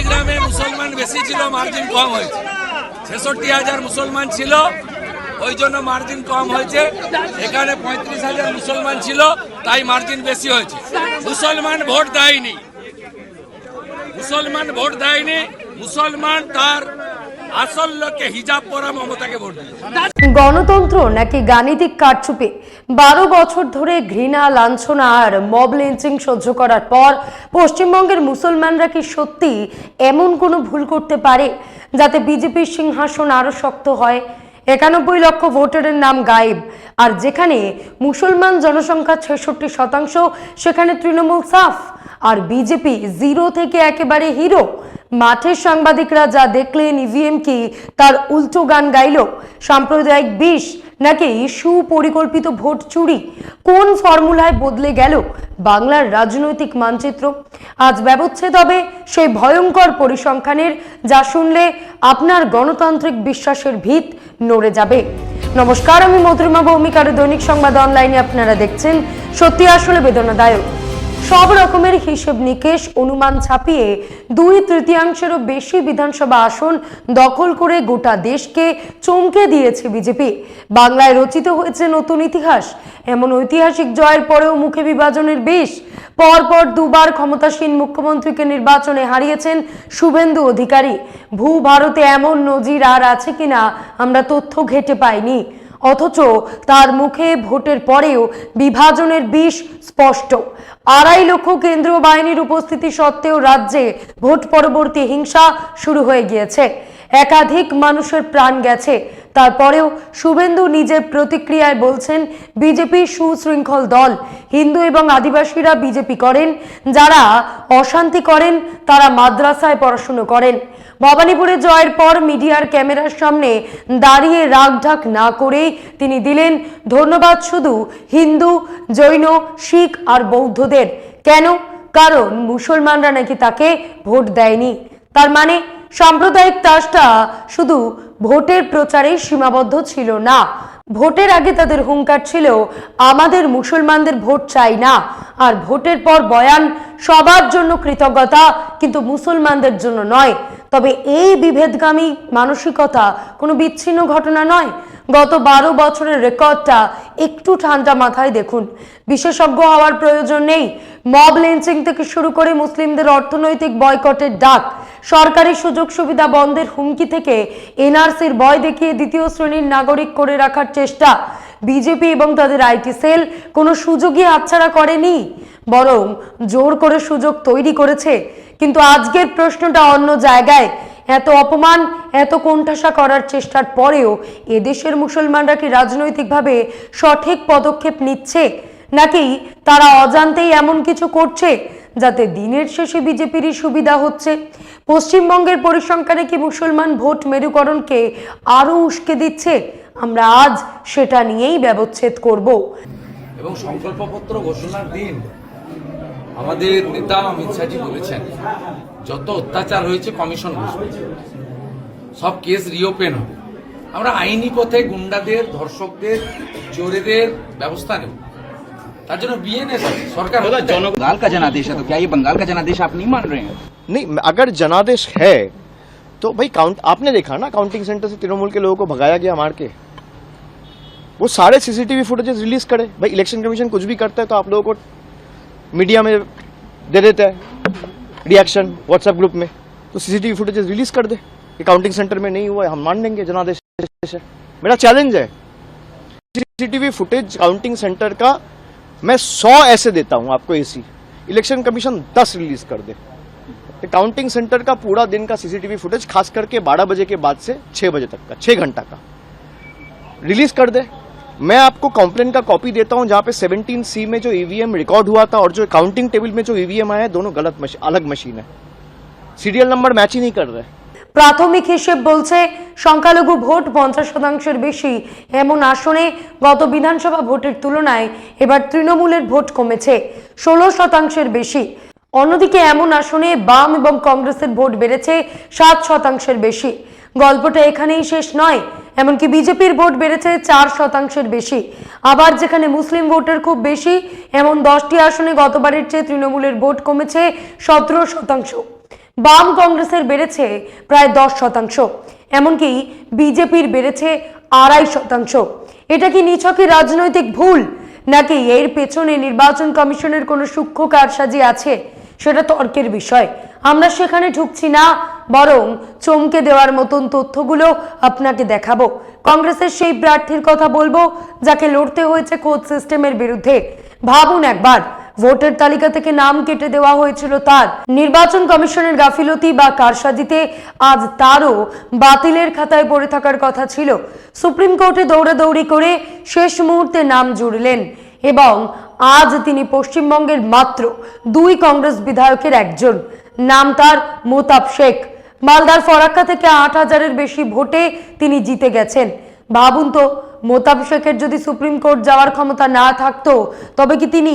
নন্দীগ্রামে মুসলমান বেশি ছিল, মার্জিন কম হয়েছে। ৬৬,০০০ মুসলমান ছিল, ওই জন্য মার্জিন কম হয়েছে। এখানে ৩৫,০০০ মুসলমান ছিল, তাই মার্জিন বেশি হয়েছে। মুসলমান ভোট দেয়নি, মুসলমান তার আসল লোককে হিজাব পরা মমতাকে ভোট দিল। গণতন্ত্র নাকি গাণিতিক কারচুপি? 12 বছর ধরে ঘৃণা, লাঞ্ছনা আর মব লিঞ্চিং সহ্য করার পর পশ্চিমবঙ্গের মুসলমানরা কি সত্যি এমন কোনো ভুল করতে পারে যাতে বিজেপির সিংহাসন আরো শক্ত হয়? 91 লক্ষ ভোটারের নাম গায়েব, আর যেখানে মুসলমান জনসংখ্যা 66%, সেখানে তৃণমূল সাফ আর বিজেপি জিরো থেকে একেবারে হিরো। মাঠের সাংবাদিকরা যা দেখলেন, ইভিএম কি তার উল্টো গান গাইল? সাম্প্রদায়িক বিষ নাকি সুপরিকল্পিত ভোট চুরি? কোন ফর্মুলায় বদলে গেল বাংলার রাজনৈতিক মানচিত্র? আজ ব্যবচ্ছেদ হবে সেই ভয়ঙ্কর পরিসংখ্যানের, যা শুনলে আপনার গণতান্ত্রিক বিশ্বাসের ভিত নড়ে যাবে। নমস্কার, আমি মধুরিমা ভৌমিকার দৈনিক সংবাদ অনলাইনে আপনারা দেখছেন। সত্যি আসলে বেদনাদায়ক। সব রকমের হিসেব নিকেশ, অনুমান ছাপিয়ে 2/3 বেশি বিধানসভা আসন দখল করে গোটা দেশকে চমকে দিয়েছে বিজেপি। বাংলায় রচিত হয়েছে নতুন ইতিহাস। এমন ঐতিহাসিক জয়ের পরেও মুখে বিভাজনের বিষ। পরপর দুবার ক্ষমতাসীন মুখ্যমন্ত্রীকে নির্বাচনে হারিয়েছেন শুভেন্দু অধিকারী। ভারতে এমন নজির আর আছে কিনা আমরা তথ্য ঘেঁটে পাইনি, অথচ তার মুখে ভোটের পরেও বিভাজনের বিষ স্পষ্ট। 2.5 লক্ষ কেন্দ্রীয় বাহিনীর উপস্থিতি সত্ত্বেও রাজ্যে ভোট পরবর্তী হিংসা শুরু হয়ে গিয়েছে। একাধিক মানুষের প্রাণ গেছে। তারপরেও শুভেন্দু নিজের প্রতিক্রিয়ায় বলছেন, বিজেপি সুশৃঙ্খল দল। হিন্দু এবং আদিবাসীরা বিজেপি করেন, যারা অশান্তি করেন তারা মাদ্রাসায় পড়াশুনো করেন। ভবানীপুরে জয়ের পর মিডিয়ার ক্যামেরার সামনে দাঁড়িয়ে রাগঢাক না করেই তিনি দিলেন ধন্যবাদ শুধু হিন্দু, জৈন, শিখ আর বৌদ্ধদের। কেন? কারণ মুসলমানরা নাকি তাকে ভোট দেয়নি। তার মানে সাম্প্রদায়িক তাসটা শুধু ভোটের প্রচারেই সীমাবদ্ধ ছিল না। ভোটের আগে তাদের হুঙ্কার ছিল, আমাদের মুসলমানদের ভোট চাই না। আর ভোটের পর বয়ান, সবার জন্য কৃতজ্ঞতা কিন্তু মুসলমানদের জন্য নয়। তবে এই বিভেদগামী মানসিকতা কোনো বিচ্ছিন্ন ঘটনা নয়। গত 12 বছরের রেকর্ডটা একটু ঠান্ডা মাথায় দেখুন। বিশেষজ্ঞ হওয়ার প্রয়োজন নেই। মব লিঞ্চিং থেকে শুরু করে মুসলিমদের অর্থনৈতিক বয়কটের ডাক, সরকারি সুযোগ সুবিধা বন্ধের হুমকি থেকে এনআরসির ভয় দেখিয়ে দ্বিতীয় শ্রেণীর নাগরিক করে রাখার চেষ্টা, বিজেপি এবং তাদের আইটি সেল কোনো সুযোগই হাতছাড়া করেনি, বরং জোর করে সুযোগ তৈরি করেছে। কিন্তু আজকের প্রশ্নটা অন্য জায়গায়। এত অপমান, এত কোণঠাসা করার চেষ্টার পরেও এদেশের মুসলমানরা কি রাজনৈতিকভাবে সঠিক পদক্ষেপ নিচ্ছে, নাকি তারা অজান্তেই এমন কিছু করছে যাতে দিনের শেষে বিজেপিরই সুবিধা হচ্ছে? পশ্চিমবঙ্গের পরিসংখ্যানে কি মুসলমান ভোট মেরুকরণকে আরো উস্কে দিচ্ছে? আমরা আজ সেটা নিয়েই ব্যবচ্ছেদ করব। এবং সংকল্পপত্র ঘোষণার দিন আমাদের নেতা অমিত শাহজি বলেছেন, যত অত্যাচার হয়েছে কমিশন বসবে, সব কেস রিওপেন হবে, আমরা আইনি পথে গুন্ডাদের, ধর্ষকদের, চোরেদের ব্যবস্থা নেব। তার জন্য বিএনএস सरकार बंगाल का जनादेश है, तो क्या ये बंगाल का जनादेश आप नहीं मान रहे हैं? नहीं, अगर जनादेश है तो भाई आपने देखा ना, काउंटिंग सेंटर से तृणमूल के लोगों को भगाया गया मार के। वो सारे सीसीटीवी फुटेजेस रिलीज करे। भाई इलेक्शन कमीशन कुछ भी करता है तो आप लोगों को मीडिया में दे देता है रिएक्शन व्हाट्सएप ग्रुप में, तो सीसीटीवी फुटेजेस रिलीज कर दे कि काउंटिंग सेंटर में नहीं हुआ है, हम मान लेंगे जनादेश है। मेरा चैलेंज है, सीसीटीवी फुटेज काउंटिंग सेंटर का मैं 100 ऐसे देता हूं आपको एसी, इलेक्शन कमीशन 10 रिलीज कर दे। काउंटिंग सेंटर का पूरा दिन का सीसीटीवी फुटेज, खास करके 12 बजे के बाद से 6 बजे तक का 6 घंटा का रिलीज कर दे। मैं आपको कंप्लेंट का कॉपी देता हूं जहां पे 17C में जो ईवीएम रिकॉर्ड हुआ था और जो काउंटिंग टेबल में जो ईवीएम आया है, दोनों गलत अलग मशीन है, सीरियल नंबर मैच ही नहीं कर रहे। প্রাথমিক হিসেব বলছে সংখ্যালঘু ভোট 50%-এর বেশি। এমন আসনে গত বিধানসভা ভোটের তুলনায় এবার তৃণমূলের ভোট কমেছে 16%-এর বেশি। অন্যদিকে এমন আসনে বাম এবং কংগ্রেসের ভোট বেড়েছে 7%-এর বেশি। গল্পটা এখানেই শেষ নয়, এমনকি বিজেপির ভোট বেড়েছে 4%-এর বেশি। আবার যেখানে মুসলিম ভোটের খুব বেশি, এমন 10টি আসনে গতবারের চেয়ে তৃণমূলের ভোট কমেছে 17%। বাম কংগ্রেসের বেড়েছে প্রায় 10%, এমনকি বিজেপির বেড়েছে 2.5%। এটা কি নিছকই রাজনৈতিক ভুল, নাকি এর পেছনে নির্বাচন কমিশনের কোনো সূক্ষ্ম কারসাজি আছে, সেটা তর্কের বিষয়। আমরা সেখানে ঢুকছি না, বরং চমকে দেওয়ার মতন তথ্যগুলো আপনাকে দেখাবো। কংগ্রেসের সেই প্রার্থীর কথা বলবো যাকে লড়তে হয়েছে কোচ সিস্টেমের বিরুদ্ধে। ভাবুন একবার, ভোটার তালিকা থেকে নাম কেটে দেওয়া হয়েছিল তার। নির্বাচন কমিশনের গাফিলতি বা কারসাজিতে আজ তারও বাতিলের খাতায় পড়ে থাকার কথা ছিল। সুপ্রিম কোর্টে দৌড়াদৌড়ি করে শেষ মুহূর্তে নাম জুড়লেন এবং আজ তিনি পশ্চিমবঙ্গের মাত্র 2 কংগ্রেস বিধায়কের একজন। নাম তার মোতাব শেখ। মালদার ফরাক্কা থেকে 8,000-এর বেশি ভোটে তিনি জিতে গেছেন। ভাবুন তো, মোতাব শেখের যদি সুপ্রিম কোর্ট যাওয়ার ক্ষমতা না থাকতো তবে কি তিনি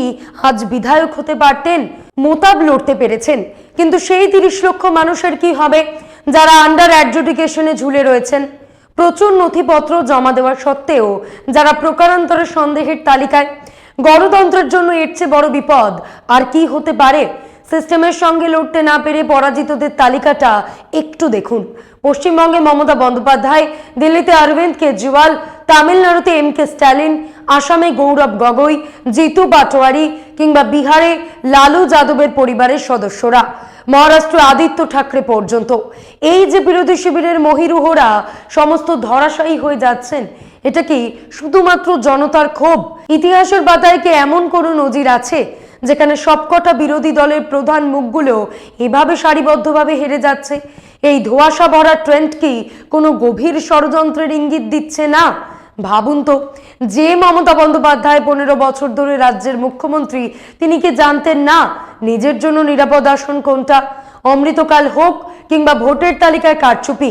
আজ বিধায়ক হতে পারতেন? মোতাব লড়তে পেরেছেন, কিন্তু সেই 30 লক্ষ মানুষের কি হবে যারা আন্ডার অ্যাডজুডিকেশনে ঝুলে রয়েছেন? প্রচুর নথিপত্র জমা দেওয়া সত্ত্বেও যারা প্রকারান্তরে সন্দেহের তালিকায়। গণতন্ত্রের জন্য এর চেয়ে বড় বিপদ আর কি হতে পারে? সিস্টেমের সঙ্গে লড়তে না পেরে পরাজিতদের তালিকাটা একটু দেখুন। পশ্চিমবঙ্গে মমতা বন্দ্যোপাধ্যায়, দিল্লিতে অরবিন্দ কেজরিওয়াল, তামিলনাড়ুতে MK স্ট্যালিন, আসামে গৌরব গগৈ, জিতু পাটোয়ারি কিংবা বিহারে লালু যাদবের পরিবারের সদস্যরা, মহারাষ্ট্র আদিত্য ঠাকরে পর্যন্ত। এই যে বিরোধী শিবিরের মহিরুহরা সমস্ত ধরাশায়ী হয়ে যাচ্ছেন, এটা কি শুধুমাত্র জনতার ক্ষোভ? ইতিহাসের পাতায় কি এমন কোনো নজির আছে যেখানে সবকটা বিরোধী দলের প্রধান মুখগুলো এভাবে সারিবদ্ধভাবে হেরে যাচ্ছে? এই ধোঁয়াশা ভরা ট্রেন্ড কি কোনো গভীর ষড়যন্ত্রের ইঙ্গিত দিচ্ছে না? ভাবুন তো, যে মমতা বন্দ্যোপাধ্যায় 15 বছর ধরে রাজ্যের মুখ্যমন্ত্রী, তিনি কি জানতেন না নিজের জন্য নিরাপদ আসন কোনটা? অমৃতকাল হোক কিংবা ভোটের তালিকায় কারচুপি,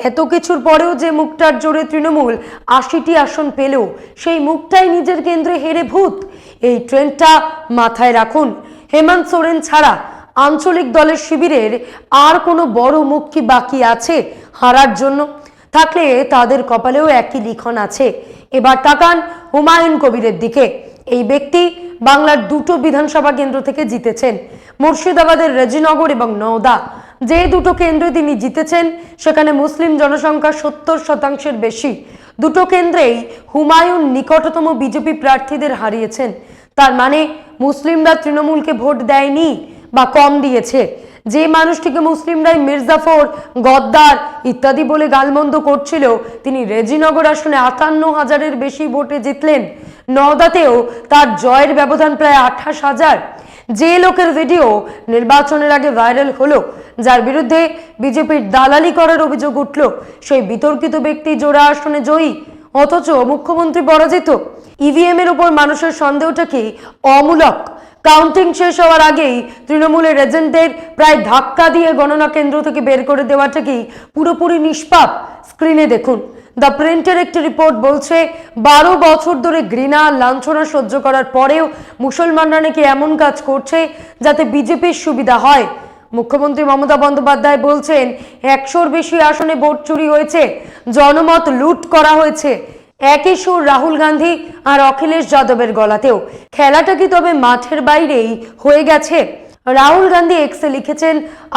এত কিছুর পরেও যে মুখটার জোরে তৃণমূল 80টি আসন পেল, সেই মুখটাই নিজের কেন্দ্রে হেরে ভূত। এই ট্রেন্ডটা মাথায় রাখুন। হেমন্ত সোরেন ছাড়া আঞ্চলিক দলের শিবিরের আর কোনো বড় মুখ কি বাকি আছে হারার জন্য? থাকলে তাদের কপালেও একই লিখন আছে। এবার তাকান হুমায়ুন কবিরের দিকে। এই ব্যক্তি বাংলার 2টো বিধানসভা কেন্দ্র থেকে জিতেছেন, মুর্শিদাবাদের রেজিনগর এবং নওদা। যে 2টো কেন্দ্রে তিনি জিতেছেন সেখানে মুসলিম জনসংখ্যা 70%-এর বেশি। 2টো কেন্দ্রেই হুমায়ুন নিকটতম বিজেপি প্রার্থীদের হারিয়েছেন। তার মানে মুসলিমরা তৃণমূলকে ভোট দেয়নি বা কম দিয়েছে। যে মানুষটিকে মুসলিমরাই মির্জাফর, গদ্দার ইত্যাদি বলে গালমন্দ করছিল, তিনি রেজিনগর আসনে 58,000-এর বেশি ভোটে জিতলেন। নওদাতেও তার জয়ের ব্যবধান প্রায় 28,000। যে লোকের ভিডিও নির্বাচনের আগে ভাইরাল হলো, যার বিরুদ্ধে বিজেপির দালালি করার অভিযোগ উঠল, সেই বিতর্কিত ব্যক্তি জোড়া আসনে জয়ী, অথচ মুখ্যমন্ত্রী পরাজিত। ইভিএম এর উপর মানুষের সন্দেহটা কি অমূলক? কাউন্টিং শেষ হওয়ার আগেই তৃণমূলের এজেন্টদের প্রায় ধাক্কা দিয়ে গণনা কেন্দ্র থেকে বের করে দেওয়াটা কি পুরোপুরি নিষ্পাপ? স্ক্রিনে দেখুন, দ্য প্রিন্টের একটি রিপোর্ট বলছে 12 বছর ধরে ঘৃণা লাঞ্ছনা সহ্য করার পরেও মুসলমানরা নাকি এমন কাজ করছে যাতে বিজেপির সুবিধা হয়। মুখ্যমন্ত্রী মমতা বন্দ্যোপাধ্যায় বলছেন 100-র বেশি আসনে ভোট চুরি হয়েছে, জনমত লুট করা হয়েছে। একই সুর রাহুল গান্ধী আর অখিলেশ যাদবের গলাতেও। খেলাটা কি তবে মাঠের বাইরেই হয়ে গেছে? রাহুল গান্ধী এক্সে লিখেছেন,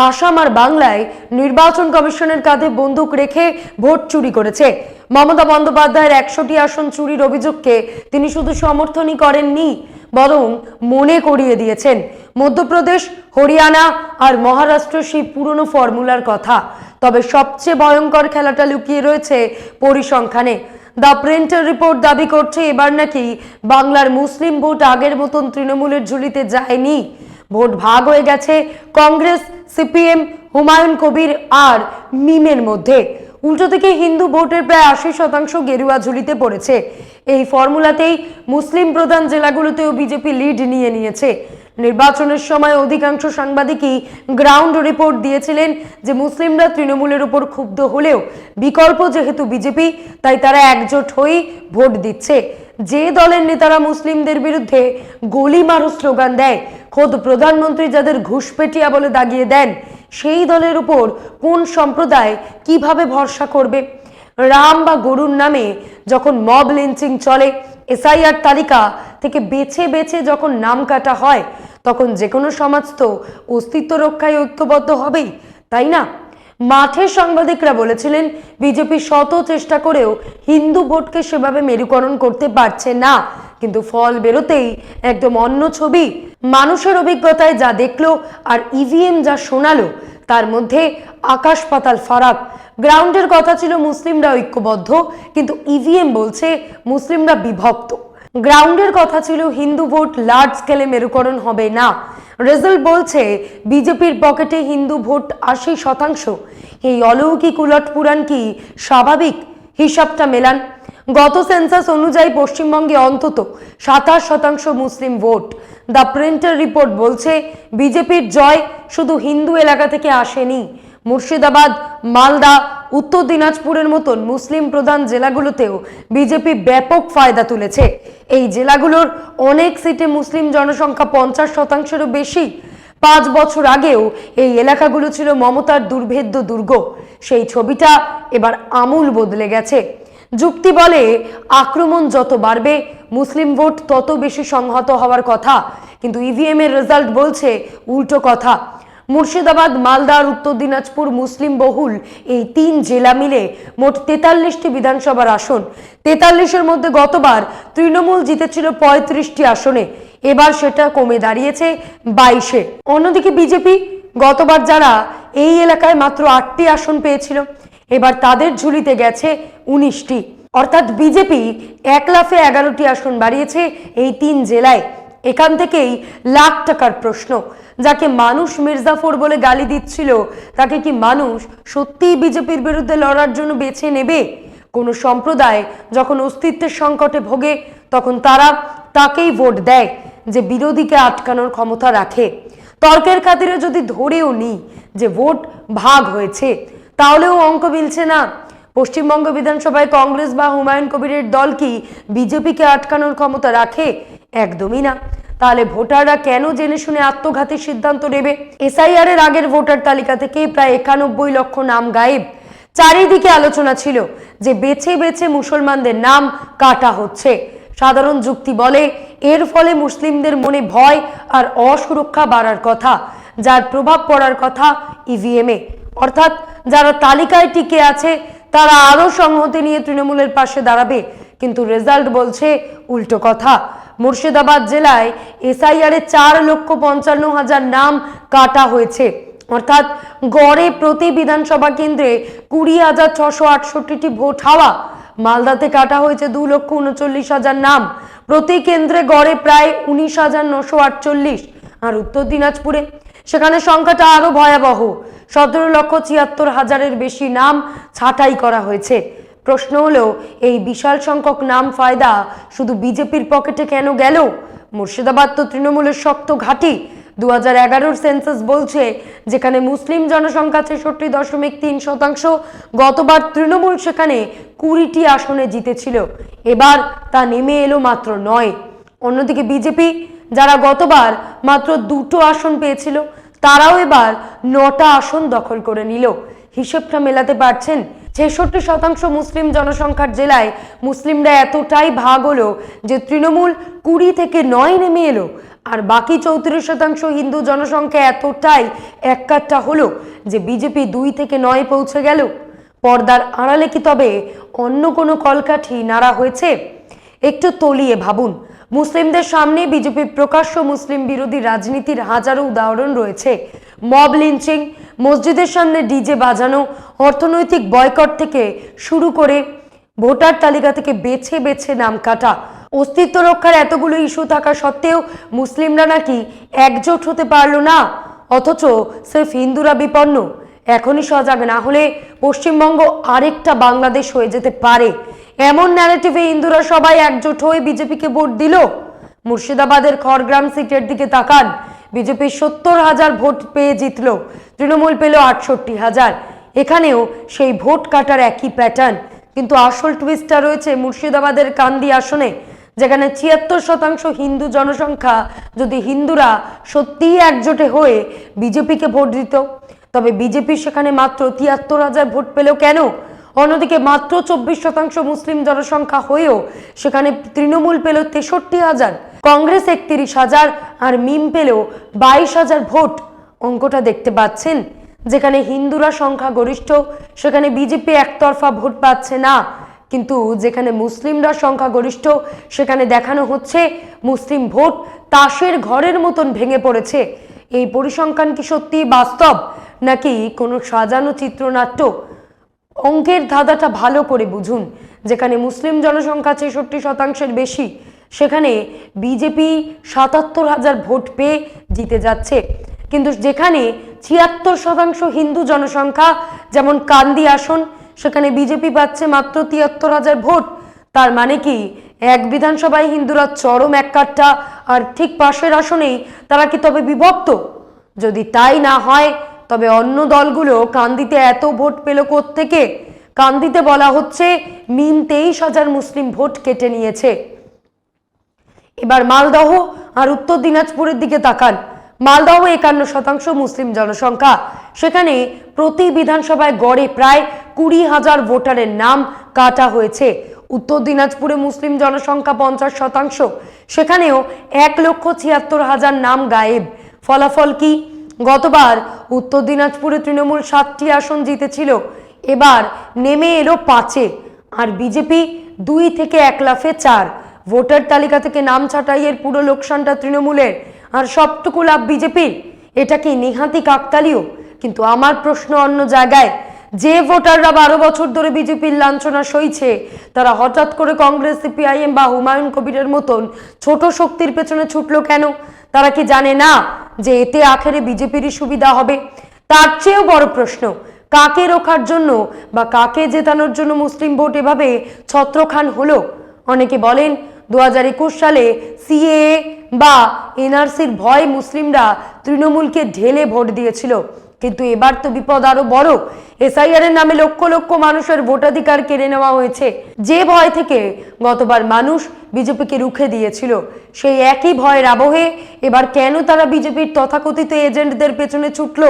আসাম আর বাংলায় নির্বাচন কমিশনের কাঁধে বন্দুক রেখে ভোট চুরি করেছে। মমতা বন্দ্যোপাধ্যায়ের 100টি আসন চুরির অভিযোগকে তিনি শুধু সমর্থনই করেননি, বরং মনে করিয়ে দিয়েছেন মধ্যপ্রদেশ, হরিয়ানা আর মহারাষ্ট্র সেই পুরনো ফর্মুলার কথা। তবে সবচেয়ে ভয়ঙ্কর খেলাটা লুকিয়ে রয়েছে পরিসংখ্যানে। দ্য প্রিন্টের রিপোর্ট দাবি করছে এবার নাকি বাংলার মুসলিম ভোট আগের মতন তৃণমূলের ঝুলিতে যায়নি। ভোট ভাগ হয়ে গেছে কংগ্রেস, সিপিএম, হুমায়ুন কবির আর মিমের মধ্যে। উল্টো থেকে হিন্দু ভোটের প্রায় 80% গেরুয়া ঝুলিতে পড়েছে। এই ফর্মুলাতেই মুসলিম প্রধান জেলাগুলোতেও বিজেপি লিড নিয়ে নিয়েছে। নির্বাচনের সময় অধিকাংশ সাংবাদিকই গ্রাউন্ড রিপোর্ট দিয়েছিলেন যে মুসলিমরা তৃণমূলের উপর ক্ষুব্ধ হলেও বিকল্প যেহেতু বিজেপি, তাই তারা একজোট হয়ে ভোট দিচ্ছে। যে দলের নেতারা মুসলিমদের বিরুদ্ধে গলি মারো স্লোগান দেয়, খোদ প্রধানমন্ত্রী যাদের ঘুষপেটিয়া বলে দাগিয়ে দেন, সেই দলের উপর কোন সম্প্রদায় কিভাবে ভরসা করবে? রাম বা গরুর নামে যখন মব লিঞ্চিং চলে, এসআইআর তালিকা থেকে বেছে বেছে যখন নাম কাটা হয়, তখন যে কোনো সমাজ তো অস্তিত্ব রক্ষায় ঐক্যবদ্ধ হবেই। তাই না? মাঠের সাংবাদিকরা বলেছিলেন বিজেপি শত চেষ্টা করেও হিন্দু ভোটকে সেভাবে মেরুকরণ করতে পারছে না, কিন্তু ফল বেরোতেই একদম অন্য ছবি। মানুষের অভিজ্ঞতায় যা দেখলো আর ইভিএম যা শোনালো তার মধ্যে আকাশ পাতাল ফারাক। গ্রাউন্ডের কথা ছিল মুসলিমরা ঐক্যবদ্ধ, কিন্তু ইভিএম বলছে মুসলিমরা বিভক্ত। গ্রাউন্ডের কথা ছিল হিন্দু ভোট লার্জ স্কেলে মেরুকরণ হবে না, রেজাল্ট বলছে বিজেপির পকেটে হিন্দু ভোট 80%। এই অলৌকিক উলটপুরাণ কি স্বাভাবিক? হিসাবটা মেলান। গত সেন্সাস অনুযায়ী পশ্চিমবঙ্গে অন্তত 27% মুসলিম ভোট। দ্য প্রিন্টার রিপোর্ট বলছে বিজেপির জয় শুধু হিন্দু এলাকা থেকে আসেনি। মুর্শিদাবাদ, মালদা, উত্তর দিনাজপুরের মতন মুসলিম প্রধান জেলাগুলোতেও বিজেপি ব্যাপক ফায়দা তুলেছে। এই জেলাগুলোর অনেক সিটে মুসলিম জনসংখ্যা 50%-এরও বেশি। 5 বছর আগেও এই এলাকাগুলো ছিল মমতার দুর্ভেদ্য দুর্গ। সেই ছবিটা এবার আমূল বদলে গেছে। যুক্তি বলে আক্রমণ যত বাড়বে মুসলিম ভোট তত বেশি সংহত হওয়ার কথা, কিন্তু ইভিএম এর রেজাল্ট বলছে উল্টো কথা। মুর্শিদাবাদ, মালদা আর উত্তর দিনাজপুর মুসলিম বহুল এই 3 জেলা মিলে মোট 43টি বিধানসভার আসন। 43-এর মধ্যে গতবার তৃণমূল জিতেছিল 35টি আসনে, এবার সেটা কমে দাঁড়িয়েছে 22-এ। অন্যদিকে বিজেপি গতবার যারা এই এলাকায় মাত্র 8টি আসন পেয়েছিল, এবার তাদের ঝুলিতে গেছে 19টি। অর্থাৎ বিজেপি 1 লাফে 11টি আসন বাড়িয়েছে এই 3 জেলায়। এখান থেকেই লাখ টাকার প্রশ্ন। যাকে মানুষ মির্জাফর বলে গালি দিচ্ছিল, তাকে কি মানুষ সত্যিই বিজেপির বিরুদ্ধে লড়ার জন্য বেছে নেবে? কোনো সম্প্রদায় যখন অস্তিত্বের সংকটে ভোগে তখন তারা তাকেই ভোট দেয় যে বিরোধীকে আটকানোর ক্ষমতা রাখে। তর্কের খাতিরে যদি ধরেও নিই যে ভোট ভাগ হয়েছে, তাহলেও অঙ্ক মিলছে না। পশ্চিমবঙ্গ বিধানসভায় কংগ্রেস বা হুমায়ুন কবিরের দল কি বিজেপিকে আটকানোর ক্ষমতা রাখে? একদমই না। তাহলে ভোটাররা কেন জেনে শুনে আত্মঘাতী সিদ্ধান্ত নেবে? এসআইআর এর আগের ভোটার তালিকা থেকে প্রায় 91 লক্ষ নাম গায়েব। চারিদিকে আলোচনা ছিল যে বেছে বেছে মুসলমানদের নাম কাটা হচ্ছে। সাধারণ যুক্তি বলে এর ফলে মুসলিমদের মনে ভয় আর অসুরক্ষা বাড়ার কথা, যার প্রভাব পড়ার কথা ইভিএমে। অর্থাৎ যারা তালিকায় টিকে আছে তারা আরো সংহতি নিয়ে তৃণমূলের পাশে দাঁড়াবে, কিন্তু রেজাল্ট বলছে উল্টো কথা। মুর্শিদাবাদ জেলায় এসআইআর এ 4,55,000 নাম কাটা হয়েছে। অর্থাৎ গড়ে প্রতি বিধানসভা কেন্দ্রে 20,668টি ভোট হওয়া। মালদাতে কাটা হয়েছে 2,39,000 নাম, প্রতি কেন্দ্রে গড়ে প্রায় 19,948। আর উত্তর দিনাজপুরে সেখানে সংখ্যাটা আরো ভয়াবহ, 17,76,000-এর বেশি নাম ছাঁটাই করা হয়েছে। প্রশ্ন হলো এই বিশাল সংখ্যক নাম ফায়দা শুধু বিজেপির পকেটে কেন গেল? মুর্শিদাবাদ তো তৃণমূলের শক্ত ঘাঁটি। 2011-র সেন্সাস বলছে যেখানে মুসলিম জনসংখ্যা 66.3%, গতবার তৃণমূল সেখানে 20টি আসনে জিতেছিল, এবার তা নেমে এলো মাত্র 9। অন্যদিকে বিজেপি যারা গতবার মাত্র 2টো আসন পেয়েছিল, তারাও এবার 9টা আসন দখল করে নিল। হিসেবটা মেলাতে পারছেন? 66% মুসলিম জনসংখ্যার জেলায় মুসলিমরা এতটাই ভাগ হলো যে তৃণমূল 20 থেকে 9 নেমে এলো, আর বাকি 34% হিন্দু জনসংখ্যা এতটাই এককাট্টা হলো যে বিজেপি 2 থেকে 9 পৌঁছে গেল। পর্দার আড়ালে কি তবে অন্য কোনো কলকাঠি নাড়া হয়েছে? একটু তলিয়ে ভাবুন। মুসলিমদের সামনে বিজেপির প্রকাশ্য মুসলিম বিরোধী রাজনীতির হাজারো উদাহরণ রয়েছে। মব লিঞ্চিং, মসজিদের সামনে ডিজে বাজানো, অর্থনৈতিক বয়কট থেকে শুরু করে ভোটার তালিকা থেকে বেছে বেছে নাম কাটা। অস্তিত্ব রক্ষার এতগুলো ইস্যু থাকা সত্ত্বেও মুসলিমরা নাকি একজোট হতে পারল না, অথচ সির্ফ হিন্দুরা বিপন্ন। এখনই সজাগ না হলে পশ্চিমবঙ্গ আরেকটা বাংলাদেশ হয়ে যেতে পারে। এমন ন্যারেটিভে হিন্দুরা সবাই একজোট হয়ে বিজেপিকে ভোট দিল। মুর্শিদাবাদের খড়গ্রাম সিটের দিকে তাকান, বিজেপি 70,000 ভোট পেয়ে জিতল, তৃণমূল পেল 68,000। এখানেও সেই ভোট কাটার একই প্যাটার্ন, কিন্তু আসল টুইস্টটা রয়েছে মুর্শিদাবাদের কান্দি আসনে, যেখানে 76% হিন্দু জনসংখ্যা। যদি হিন্দুরা সত্যিই একজোটে হয়ে বিজেপিকে ভোট দিত, তবে বিজেপি সেখানে মাত্র 73,000 ভোট পেল কেন? অন্যদিকে মাত্র 24% মুসলিম জনসংখ্যা হয়েও সেখানে তৃণমূল পেল 63,000, কংগ্রেস 31,000 আর মিম পেল 22,000 ভোট। অঙ্কটা দেখতে পাচ্ছেন? যেখানে হিন্দুরা সংখ্যাগরিষ্ঠ সেখানে বিজেপি একতরফা ভোট পাচ্ছে না, কিন্তু যেখানে মুসলিমরা সংখ্যাগরিষ্ঠ সেখানে দেখানো হচ্ছে মুসলিম ভোট তাসের ঘরের মতন ভেঙে পড়েছে। এই পরিসংখ্যান কি সত্যি বাস্তব নাকি কোনো সাজানো চিত্রনাট্য? অঙ্কের ধাঁধাটা ভালো করে বুঝুন। যেখানে মুসলিম জনসংখ্যা ৬৬% বেশি সেখানে বিজেপি ৭৭,০০০ ভোট পেয়ে জিতে যাচ্ছে, কিন্তু যেখানে ৭৬% হিন্দু জনসংখ্যা যেমন কান্দি আসন সেখানে বিজেপি পাচ্ছে মাত্র ৭৩,০০০ ভোট। তার মানে কি এক বিধানসভায় হিন্দুরা চরম এক কাট্টা আর ঠিক পাশের আসনেই তারা কি তবে বিভক্ত? যদি তাই না হয় তবে অন্য দলগুলো কান্দিতে এত ভোট পেল কোত্থেকে? কান্দিতে বলা হচ্ছে মিম ২৩,০০০ মুসলিম ভোট কেটে নিয়েছে। এবার মালদহ আর উত্তর দিনাজপুরের দিকে তাকান। মালদহ ৫১% মুসলিম জনসংখ্যা, সেখানে প্রতি বিধানসভায় গড়ে প্রায় ২০,০০০ ভোটারের নাম কাটা হয়েছে। উত্তর দিনাজপুরে মুসলিম জনসংখ্যা ৫০%, সেখানেও ১,৭৬,০০০ নাম গায়েব। ফলাফল কি? গতবার উত্তর দিনাজপুরে তৃণমূল ৭টি আসন জিতেছিল, এবার নেমে এলো ৫-এ, আর বিজেপি ২ থেকে ১ লাফে ৪। ভোটার তালিকা থেকে নাম ছাঁটাইয়ের পুরো লোকসানটা তৃণমূলের আর সবটুকু লাভ বিজেপির। এটা কি নিহাতি কাকতালীয়? কিন্তু আমার প্রশ্ন অন্য জায়গায়। যে ভোটাররা ১২ বছর ধরে বিজেপির লাঞ্ছনা সইছে তারা হঠাৎ করে কংগ্রেস, সিপিআইএম বা হুমায়ুন কবিরের মতন ছোট শক্তির পেছনে ছুটলো কেন? তারা কি জানে না যে এতে আখেরে বিজেপিরই সুবিধা হবে? তার চেয়েও বড় প্রশ্ন, কাকে রোখার জন্য বা কাকে জেতানোর জন্য মুসলিম ভোট এভাবে ছত্রখান হলো? অনেকে বলেন ২০২১ সালে সিএএ বা এনআরসির ভয় মুসলিমরা তৃণমূলকে ঢেলে ভোট দিয়েছিল, কিন্তু এবার তো বিপদ আরো বড়। এসআইআর এর নামে লক্ষ লক্ষ মানুষের ভোটাধিকার কেড়ে নেওয়া হয়েছে। যে ভয় থেকে গতবার মানুষ বিজেপিকে রুখে দিয়েছিল, সেই একই ভয়ের আবহে এবার কেন তারা বিজেপির তথাকথিত এজেন্টদের পেছনে ছুটলো?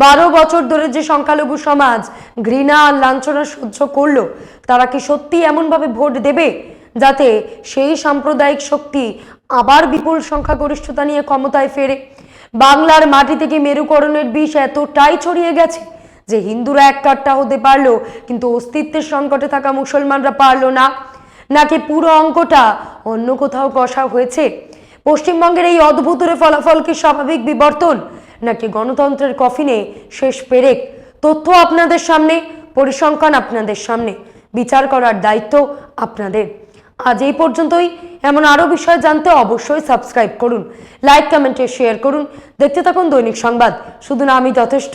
১২ বছর ধরে যে সংখ্যালঘু সমাজ ঘৃণা আর লাঞ্ছনা সহ্য করলো, তারা কি সত্যি এমনভাবে ভোট দেবে যাতে সেই সাম্প্রদায়িক শক্তি আবার বিপুল সংখ্যাগরিষ্ঠতা নিয়ে ক্ষমতায় ফেরে? বাংলার মাটি থেকে মেরুকরণের বিষ এতটাই ছড়িয়ে গেছে যে হিন্দুরা এক কাট্টা হতে পারলো, কিন্তু অস্তিত্বের সংকটে থাকা মুসলমানরা পারলো না। নাকি পুরো অঙ্কটা অন্য কোথাও কষা হয়েছে? পশ্চিমবঙ্গের এই অদ্ভুত ফলাফল কি স্বাভাবিক বিবর্তন নাকি গণতন্ত্রের কফিনে শেষ পেরেক? তথ্য আপনাদের সামনে, পরিসংখ্যান আপনাদের সামনে, বিচার করার দায়িত্ব আপনাদের। আজ এই পর্যন্তই। এমন আরো বিষয় জানতে অবশ্যই সাবস্ক্রাইব করুন, লাইক, কমেন্টে শেয়ার করুন। দেখতে থাকুন দৈনিক সংবাদ, শুধু না আমি যথেষ্ট।